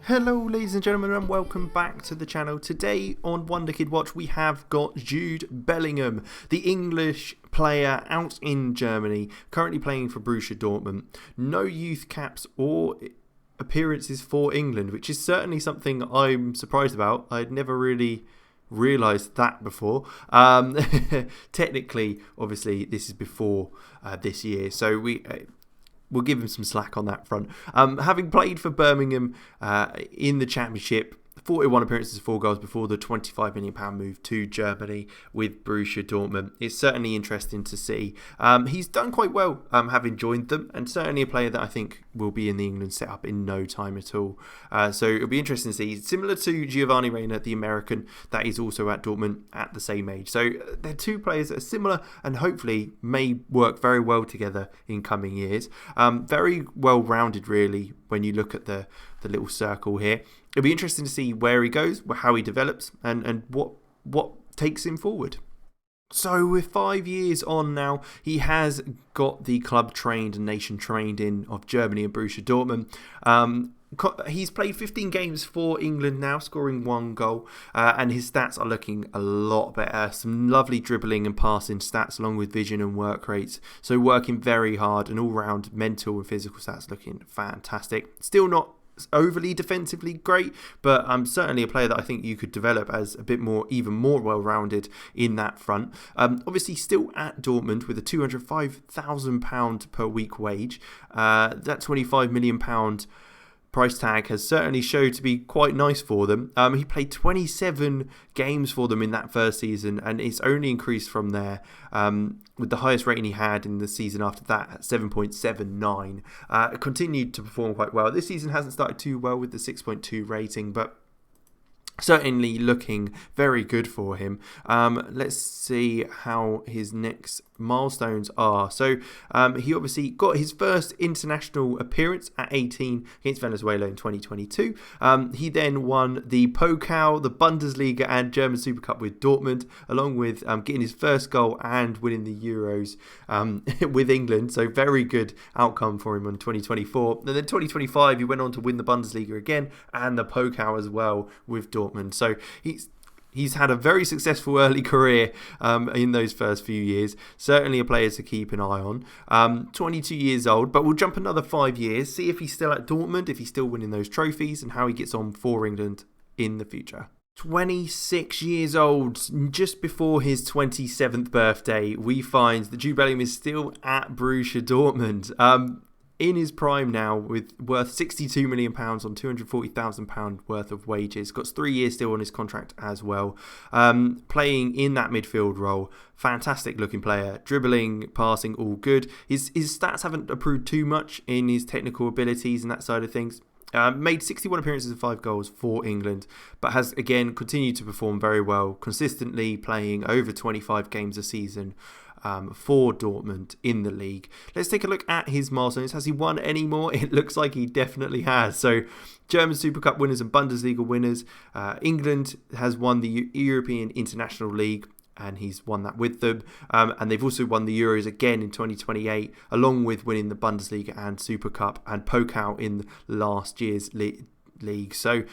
Hello ladies and gentlemen, and welcome back to the channel. Today on Wonderkid Watch we have got Jude Bellingham, the English player out in Germany, currently playing for Borussia Dortmund. No youth caps or appearances for England, which is certainly something I'm surprised about. I'd never really realised that before. Technically, obviously, this is before this year, so we'll give him some slack on that front. Having played for Birmingham in the Championship, 41 appearances, 4 goals before the £25 million move to Germany with Borussia Dortmund. It's certainly interesting to see. He's done quite well having joined them, and certainly a player that I think will be in the England setup in no time at all. So it'll be interesting to see. Similar to Giovanni Reina, the American, that is also at Dortmund at the same age. So they're two players that are similar and hopefully may work very well together in coming years. Very well rounded, really, when you look at the little circle here. It'll be interesting to see where he goes, how he develops, and what takes him forward. So with 5 years on now, he has got the club trained and nation trained in of Germany and Borussia Dortmund. He's played 15 games for England now, scoring 1 goal, and his stats are looking a lot better. Some lovely dribbling and passing stats along with vision and work rates. So working very hard, and all-round mental and physical stats looking fantastic. Still not overly defensively great, but certainly a player that I think you could develop as a bit more, even more well-rounded in that front. Obviously still at Dortmund with a £205,000 per week wage. That £25 million price tag has certainly showed to be quite nice for them. He played 27 games for them in that first season, and it's only increased from there, with the highest rating he had in the season after that at 7.79. Continued to perform quite well. This season hasn't started too well with the 6.2 rating, but certainly looking very good for him. Let's see how his next milestones are. So he obviously got his first international appearance at 18 against Venezuela in 2022. He then won the Pokal, the Bundesliga and German Super Cup with Dortmund, along with getting his first goal and winning the Euros with England. So very good outcome for him in 2024. And then 2025 he went on to win the Bundesliga again and the Pokal as well with Dortmund. So he's had a very successful early career in those first few years. Certainly a player to keep an eye on. 22 years old, but we'll jump another 5 years, see if he's still at Dortmund, if he's still winning those trophies, and how he gets on for England in the future. 26 years old, just before his 27th birthday, we find that Jude Bellingham is still at Borussia Dortmund. In his prime now, with worth £62 million on £240,000 worth of wages. Got 3 years still on his contract as well. Playing in that midfield role. Fantastic looking player. Dribbling, passing, all good. His stats haven't improved too much in his technical abilities and that side of things. Made 61 appearances and 5 goals for England, but has again continued to perform very well, consistently playing over 25 games a season for Dortmund in the league. Let's take a look at his milestones. Has he won any more? It looks like he definitely has. So German Super Cup winners and Bundesliga winners. England has won the European International League, and he's won that with them. And they've also won the Euros again in 2028, along with winning the Bundesliga and Super Cup and Pokal in last year's league. So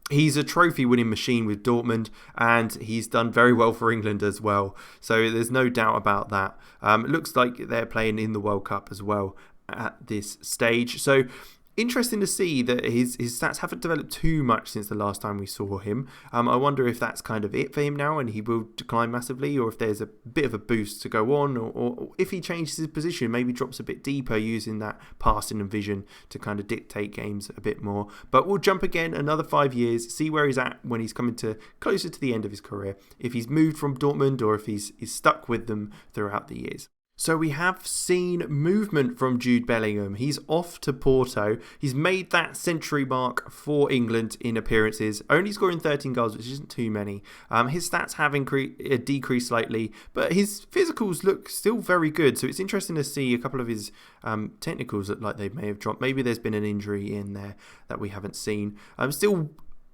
he's a trophy-winning machine with Dortmund, and he's done very well for England as well. So there's no doubt about that. It looks like they're playing in the World Cup as well at this stage. So interesting to see that his stats haven't developed too much since the last time we saw him. I wonder if that's kind of it for him now and he will decline massively, or if there's a bit of a boost to go on, or if he changes his position, maybe drops a bit deeper using that passing and vision to kind of dictate games a bit more. But we'll jump again another 5 years, see where he's at when he's coming to closer to the end of his career, if he's moved from Dortmund or if he's stuck with them throughout the years. So we have seen movement from Jude Bellingham. He's off to Porto. He's made that century mark for England in appearances, only scoring 13 goals, which isn't too many. His stats have decreased slightly, but his physicals look still very good. So it's interesting to see a couple of his technicals that like they may have dropped. Maybe there's been an injury in there that we haven't seen. Still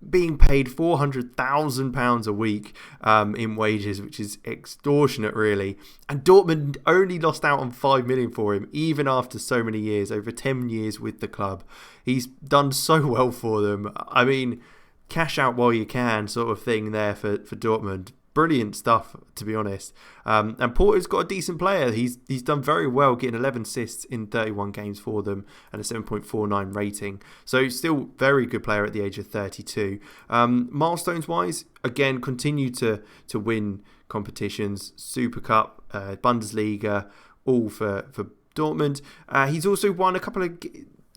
being paid £400,000 a week in wages, which is extortionate, really. And Dortmund only lost out on $5 million for him, even after so many years, over 10 years with the club. He's done so well for them. I mean, cash out while you can, sort of thing there for Dortmund. Brilliant stuff, to be honest. And Porto's got a decent player. He's done very well, getting 11 assists in 31 games for them and a 7.49 rating. So still very good player at the age of 32. Milestones-wise, again, continue to win competitions. Super Cup, Bundesliga, all for Dortmund. He's also won a couple of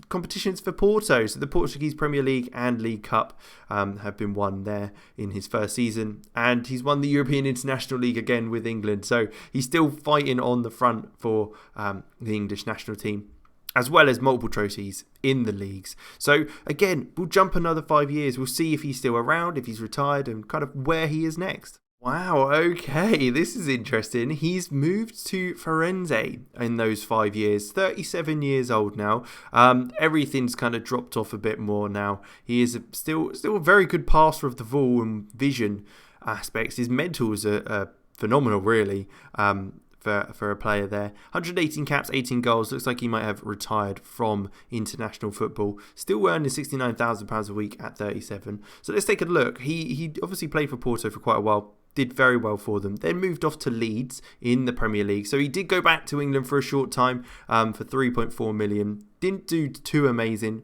competitions for Porto, so the Portuguese Premier League and League Cup have been won there in his first season, and he's won the European International League again with England, so he's still fighting on the front for the English national team, as well as multiple trophies in the leagues. So again, we'll jump another 5 years, we'll see if he's still around, if he's retired, and kind of where he is next. Wow, okay, this is interesting. He's moved to Firenze in those 5 years, 37 years old now. Everything's kind of dropped off a bit more now. He is still a very good passer of the ball and vision aspects. His mentals are phenomenal, really, for a player there. 118 caps, 18 goals. Looks like he might have retired from international football. Still earning £69,000 a week at 37. So let's take a look. He obviously played for Porto for quite a while. Did very well for them. Then moved off to Leeds in the Premier League. So he did go back to England for a short time for 3.4 million. Didn't do too amazing.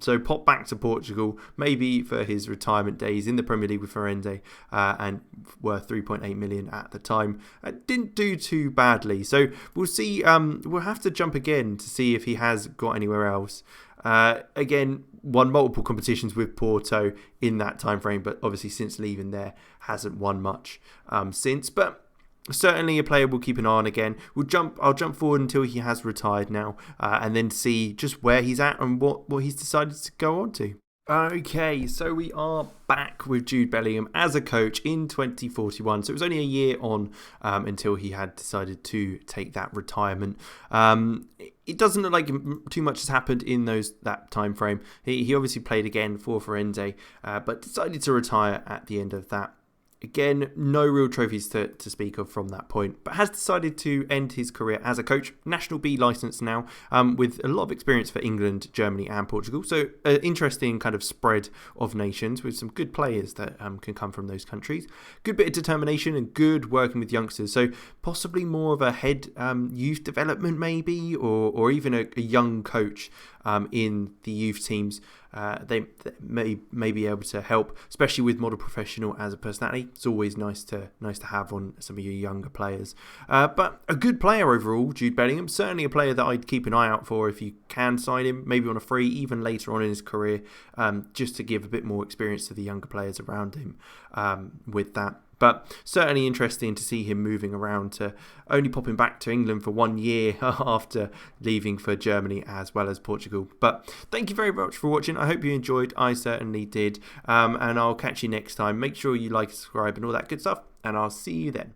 So popped back to Portugal, maybe for his retirement days in the Premier League with Firenze, and worth 3.8 million at the time. Didn't do too badly. So we'll see. We'll have to jump again to see if he has got anywhere else. Again, won multiple competitions with Porto in that time frame, but obviously since leaving there hasn't won much since. But certainly a player we'll keep an eye on again. I'll jump forward until he has retired now, and then see just where he's at and what he's decided to go on to. Okay, so we are back with Jude Bellingham as a coach in 2041. So it was only a year on until he had decided to take that retirement. It doesn't look like too much has happened in that time frame. He obviously played again for Firenze, but decided to retire at the end of that. Again, no real trophies to speak of from that point, but has decided to end his career as a coach. National B licence now, with a lot of experience for England, Germany and Portugal. So an interesting kind of spread of nations with some good players that can come from those countries. Good bit of determination and good working with youngsters. So possibly more of a head youth development maybe, or even a young coach in the youth teams. They may be able to help, especially with model professional as a personality. It's always nice to have on some of your younger players. But a good player overall, Jude Bellingham. Certainly a player that I'd keep an eye out for if you can sign him, maybe on a free, even later on in his career, just to give a bit more experience to the younger players around him with that. But certainly interesting to see him moving around, to only popping back to England for 1 year after leaving for Germany as well as Portugal. But thank you very much for watching. I hope you enjoyed. I certainly did. And I'll catch you next time. Make sure you like, subscribe and all that good stuff. And I'll see you then.